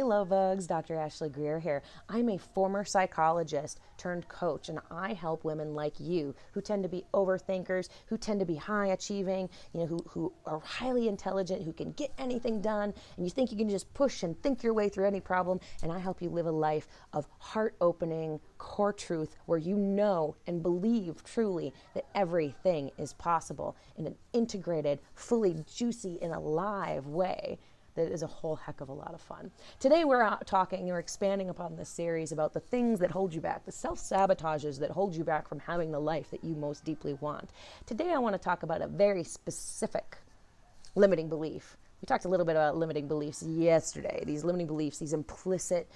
love bugs, Dr. Ashley Greer here. I'm a former psychologist turned coach, and I help women like you who tend to be overthinkers, who tend to be high achieving, who are highly intelligent, who can get anything done, and you think you can just push and think your way through any problem, and I help you live a life of heart-opening core truth where you know and believe truly that everything is possible in an integrated, fully juicy, and alive way that is a whole heck of a lot of fun. Today we're expanding upon this series about the things that hold you back, the self-sabotages that hold you back from having the life that you most deeply want. Today I want to talk about a very specific limiting belief. We talked a little bit about limiting beliefs yesterday. These limiting beliefs, these implicit,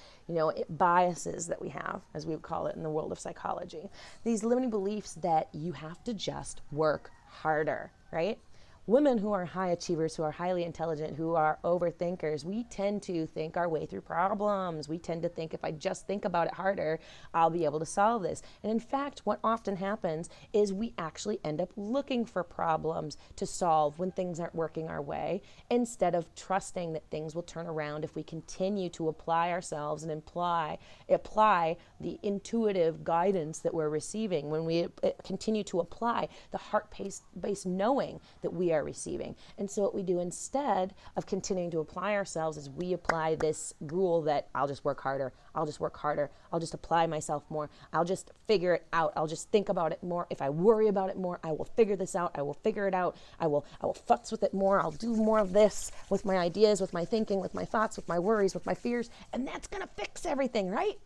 biases that we have, as we would call it in the world of psychology. These limiting beliefs that you have to just work harder, right? Women who are high achievers, who are highly intelligent, who are overthinkers, we tend to think our way through problems. We tend to think if I just think about it harder, I'll be able to solve this. And in fact, what often happens is we actually end up looking for problems to solve when things aren't working our way, instead of trusting that things will turn around if we continue to apply ourselves and apply the intuitive guidance that we're receiving, when we continue to apply the heart-based knowing that we are receiving. And so what we do instead of continuing to apply ourselves is we apply this rule that I'll just work harder, I'll just work harder, I'll just apply myself more, I'll just figure it out, I'll just think about it more. If I worry about it more, I will figure this out, I will figure it out, I will futz with it more, I'll do more of this with my ideas, with my thinking, with my thoughts, with my worries, with my fears, and that's gonna fix everything, right?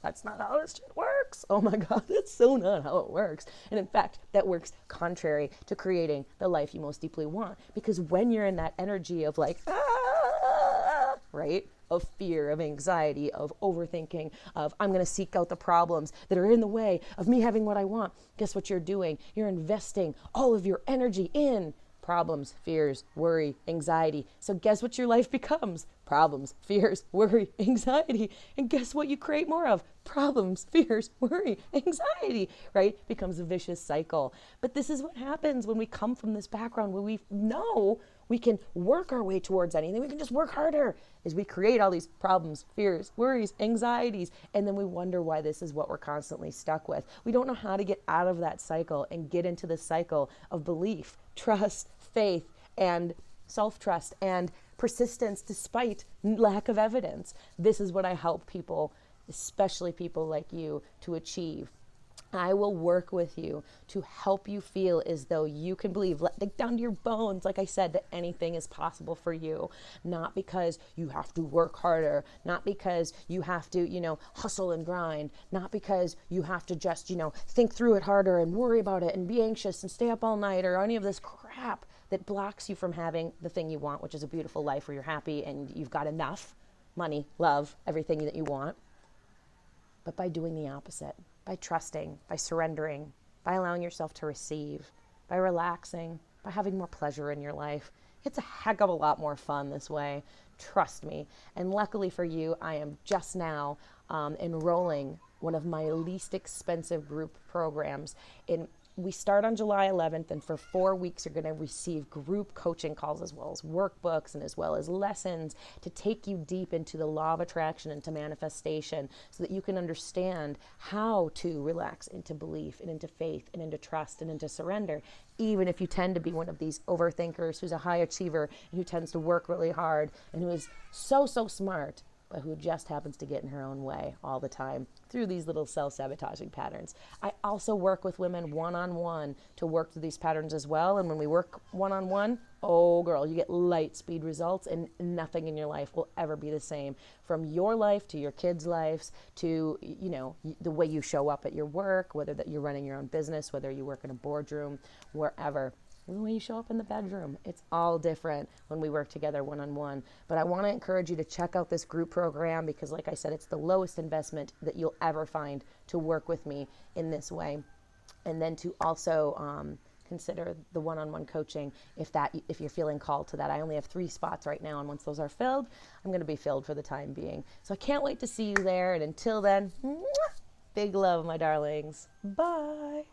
That's not how this shit works. Oh my God, that's so not how it works. And in fact, that works contrary to creating the life you most deeply want. Because when you're in that energy of right? Of fear, of anxiety, of overthinking, of I'm going to seek out the problems that are in the way of me having what I want. Guess what you're doing? You're investing all of your energy in problems, fears, worry, anxiety. So guess what your life becomes? Problems, fears, worry, anxiety. And guess what you create more of? Problems, fears, worry, anxiety, right? Becomes a vicious cycle. But this is what happens when we come from this background where we know we can work our way towards anything. We can just work harder, is we create all these problems, fears, worries, anxieties, and then we wonder why this is what we're constantly stuck with. We don't know how to get out of that cycle and get into the cycle of belief, trust, faith, and self-trust, and persistence despite lack of evidence. This is what I help people, especially people like you, to achieve. I will work with you to help you feel as though you can believe, like down to your bones, like I said, that anything is possible for you. Not because you have to work harder, not because you have to, hustle and grind, not because you have to just, think through it harder and worry about it and be anxious and stay up all night or any of this crap that blocks you from having the thing you want, which is a beautiful life where you're happy and you've got enough money, love, everything that you want. But by doing the opposite, by trusting, by surrendering, by allowing yourself to receive, by relaxing, by having more pleasure in your life. It's a heck of a lot more fun this way. Trust me. And luckily for you, I am just now enrolling one of my least expensive group programs. We start on July 11th, and for 4 weeks you're going to receive group coaching calls as well as workbooks and as well as lessons to take you deep into the law of attraction and to manifestation so that you can understand how to relax into belief and into faith and into trust and into surrender. Even if you tend to be one of these overthinkers who's a high achiever and who tends to work really hard and who is so smart, but who just happens to get in her own way all the time through these little self-sabotaging patterns. I also work with women one-on-one to work through these patterns as well. And when we work one-on-one, oh girl, you get light speed results, and nothing in your life will ever be the same. From your life to your kids' lives to, the way you show up at your work, whether that you're running your own business, whether you work in a boardroom, wherever. The way you show up in the bedroom. It's all different when we work together one-on-one. But I want to encourage you to check out this group program because, like I said, it's the lowest investment that you'll ever find to work with me in this way. And then to also consider the one-on-one coaching if you're feeling called to that. I only have 3 spots right now, and once those are filled, I'm going to be filled for the time being. So I can't wait to see you there. And until then, big love, my darlings. Bye.